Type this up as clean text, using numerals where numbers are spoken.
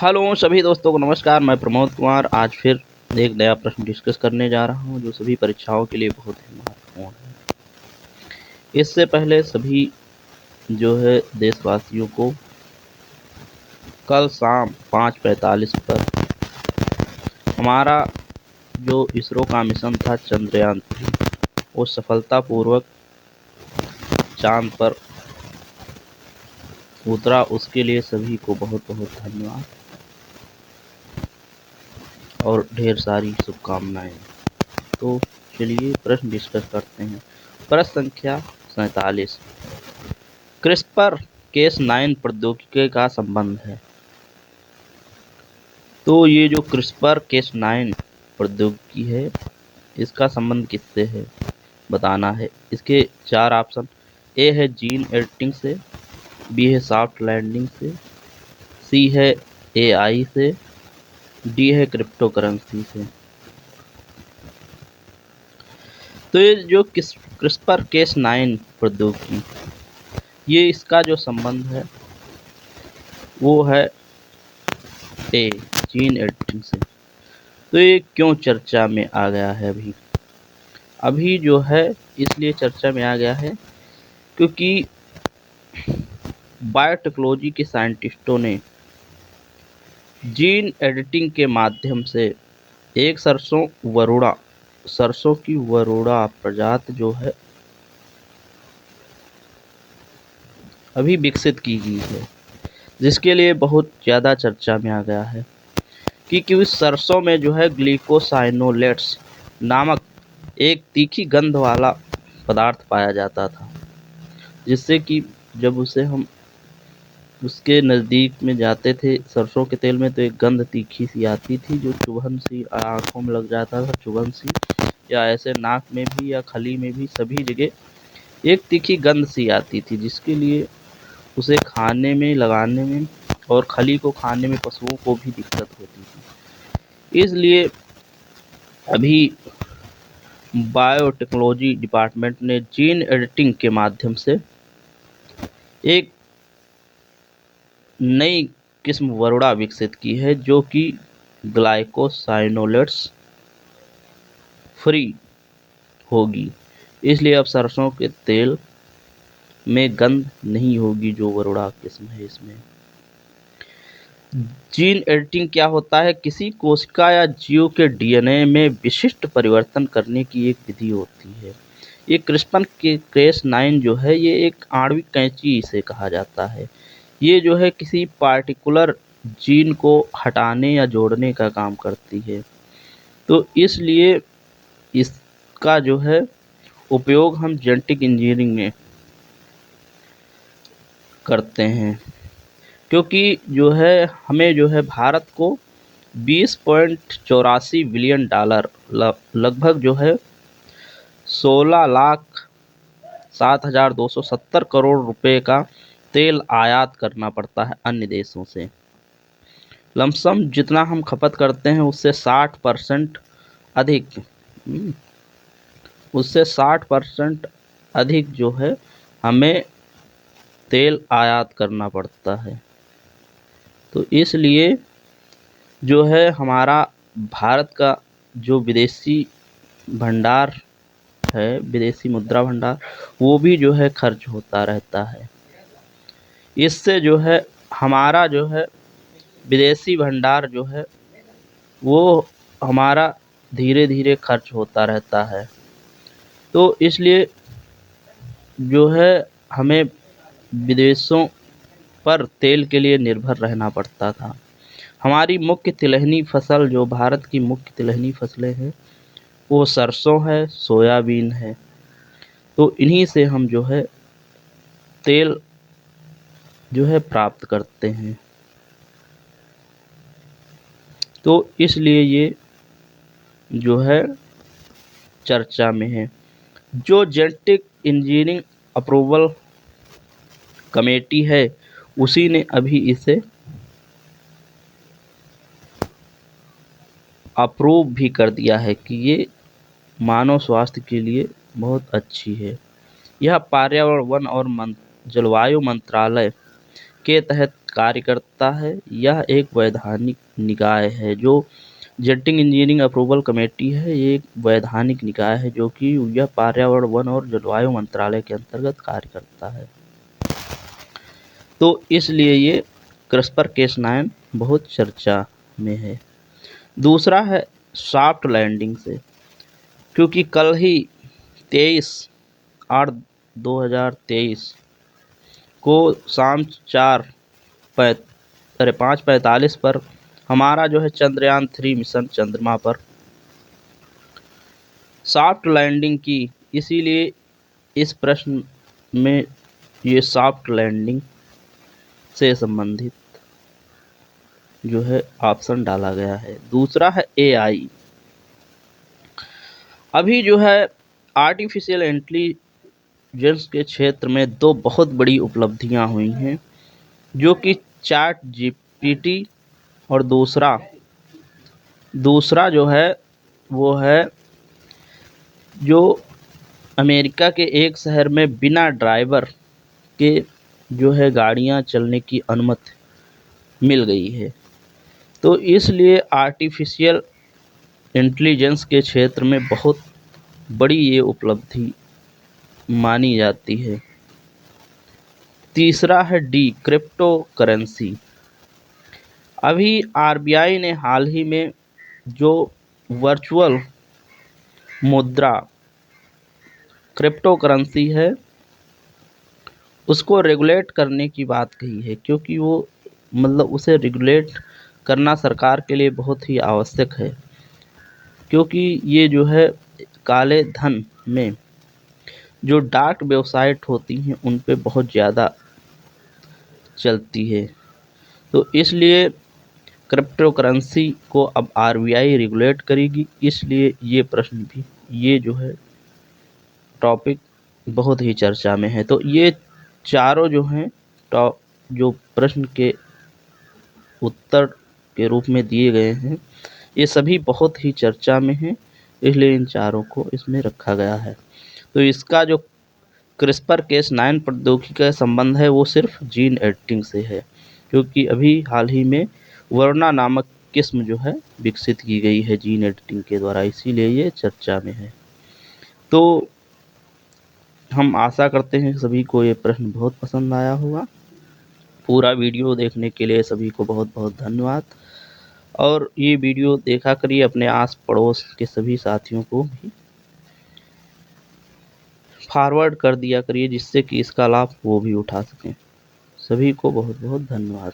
Hello सभी दोस्तों को नमस्कार। मैं प्रमोद कुमार आज फिर एक नया प्रश्न डिस्कस करने जा रहा हूं जो सभी परीक्षाओं के लिए बहुत ही महत्वपूर्ण है। इससे पहले सभी जो है देशवासियों को कल शाम 5:45 पर हमारा जो इसरो का मिशन था चंद्रयान-3 वो सफलतापूर्वक चांद पर उतरा। उसके लिए सभी को बहुत बहुत धन्यवाद और ढेर सारी शुभकामनाएं। तो चलिए प्रश्न डिस्कस करते हैं। प्रश्न संख्या 47, क्रिस्पर Cas9 प्रौद्योगिकी का संबंध है। तो ये जो क्रिस्पर Cas9 प्रौद्योगिकी है इसका संबंध किससे है बताना है। इसके 4 ऑप्शन, ए है जीन एडिटिंग से, बी है सॉफ्ट लैंडिंग से, सी है AI से, डी है क्रिप्टोकरेंसी से। तो ये जो क्रिस्पर Cas9 प्रौद्योगिकी ये इसका जो संबंध है वो है ए जीन एडिटिंग से। तो ये क्यों चर्चा में आ गया है अभी जो है इसलिए चर्चा में आ गया है क्योंकि बायोटेक्नोलॉजी के साइंटिस्टों ने जीन एडिटिंग के माध्यम से एक सरसों की वरुणा प्रजाति जो है अभी विकसित की गई है, जिसके लिए बहुत ज़्यादा चर्चा में आ गया है क्योंकि उस सरसों में जो है ग्लिकोसाइनोलेट्स नामक एक तीखी गंध वाला पदार्थ पाया जाता था, जिससे कि जब उसे हम उसके नज़दीक में जाते थे सरसों के तेल में तो एक गंध तीखी सी आती थी जो चुभन सी आँखों में लग जाता था, चुभन सी, या ऐसे नाक में भी या खली में भी सभी जगह एक तीखी गंध सी आती थी, जिसके लिए उसे खाने में लगाने में और खली को खाने में पशुओं को भी दिक्कत होती थी। इसलिए अभी बायोटेक्नोलॉजी डिपार्टमेंट ने जीन एडिटिंग के माध्यम से एक नई किस्म वरुणा विकसित की है जो कि ग्लाइकोसाइनोलेट्स फ्री होगी। इसलिए अब सरसों के तेल में गंध नहीं होगी जो वरुणा किस्म है। इसमें जीन एडिटिंग क्या होता है? किसी कोशिका या जीव के DNA में विशिष्ट परिवर्तन करने की एक विधि होती है। ये क्रिस्पर Cas9 जो है ये एक आणविक कैंची इसे कहा जाता है। ये जो है किसी पार्टिकुलर जीन को हटाने या जोड़ने का काम करती है। तो इसलिए इसका जो है उपयोग हम जेनेटिक इंजीनियरिंग में करते हैं, क्योंकि जो है हमें जो है भारत को $20.84 बिलियन लगभग जो है 16,07,270 करोड़ रुपए का तेल आयात करना पड़ता है अन्य देशों से। लमसम जितना हम खपत करते हैं उससे 60% अधिक जो है हमें तेल आयात करना पड़ता है। तो इसलिए जो है हमारा भारत का जो विदेशी भंडार है, विदेशी मुद्रा भंडार, वो भी जो है खर्च होता रहता है। इससे जो है हमारा जो है विदेशी भंडार जो है वो हमारा धीरे धीरे खर्च होता रहता है। तो इसलिए जो है हमें विदेशों पर तेल के लिए निर्भर रहना पड़ता था। हमारी मुख्य तिलहनी फसल जो भारत की मुख्य तिलहनी फसलें हैं वो सरसों है, सोयाबीन है। तो इन्हीं से हम जो है तेल जो है प्राप्त करते हैं। तो इसलिए ये जो है चर्चा में है। जो जेनेटिक इंजीनियरिंग अप्रूवल कमेटी है उसी ने अभी इसे अप्रूव भी कर दिया है कि ये मानव स्वास्थ्य के लिए बहुत अच्छी है। यह पर्यावरण वन और जलवायु मंत्रालय के तहत कार्य करता है। यह एक वैधानिक निकाय है जो जेटिंग इंजीनियरिंग अप्रूवल कमेटी है। ये एक वैधानिक निकाय है जो कि यह पर्यावरण, वन और जलवायु मंत्रालय के अंतर्गत कार्य करता है। तो इसलिए ये CRISPR-Cas9 बहुत चर्चा में है। दूसरा है सॉफ्ट लैंडिंग से, क्योंकि कल ही 23/8/2023 को शाम 5:45 पर हमारा जो है चंद्रयान 3 मिशन चंद्रमा पर सॉफ्ट लैंडिंग की। इसीलिए इस प्रश्न में ये सॉफ्ट लैंडिंग से संबंधित जो है ऑप्शन डाला गया है। दूसरा है AI। अभी जो है आर्टिफिशियल इंटेलिजेंस के क्षेत्र में 2 बहुत बड़ी उपलब्धियां हुई हैं, जो कि ChatGPT और दूसरा जो है वो है जो अमेरिका के एक शहर में बिना ड्राइवर के जो है गाड़ियां चलने की अनुमति मिल गई है। तो इसलिए आर्टिफिशियल इंटेलिजेंस के क्षेत्र में बहुत बड़ी ये उपलब्धि मानी जाती है। तीसरा है क्रिप्टो करेंसी। अभी RBI ने हाल ही में जो वर्चुअल मुद्रा क्रिप्टो करेंसी है उसको रेगुलेट करने की बात कही है, क्योंकि वो मतलब उसे रेगुलेट करना सरकार के लिए बहुत ही आवश्यक है, क्योंकि ये जो है काले धन में जो डार्क वेबसाइट होती हैं उन पे बहुत ज़्यादा चलती है। तो इसलिए क्रिप्टो करेंसी को अब RBI रेगुलेट करेगी। इसलिए ये प्रश्न भी, ये जो है टॉपिक बहुत ही चर्चा में है। तो ये चारों जो हैं जो प्रश्न के उत्तर के रूप में दिए गए हैं, ये सभी बहुत ही चर्चा में हैं, इसलिए इन चारों को इसमें रखा गया है। तो इसका जो CRISPR-Cas9 प्रौद्योगिकी का संबंध है वो सिर्फ जीन एडिटिंग से है, क्योंकि अभी हाल ही में वरुणा नामक किस्म जो है विकसित की गई है जीन एडिटिंग के द्वारा, इसीलिए ये चर्चा में है। तो हम आशा करते हैं कि सभी को ये प्रश्न बहुत पसंद आया होगा। पूरा वीडियो देखने के लिए सभी को बहुत बहुत धन्यवाद। और ये वीडियो देखा करिए, अपने आस पड़ोस के सभी साथियों को भी फॉरवर्ड कर दिया करिए, जिससे कि इसका लाभ वो भी उठा सकें। सभी को बहुत बहुत धन्यवाद।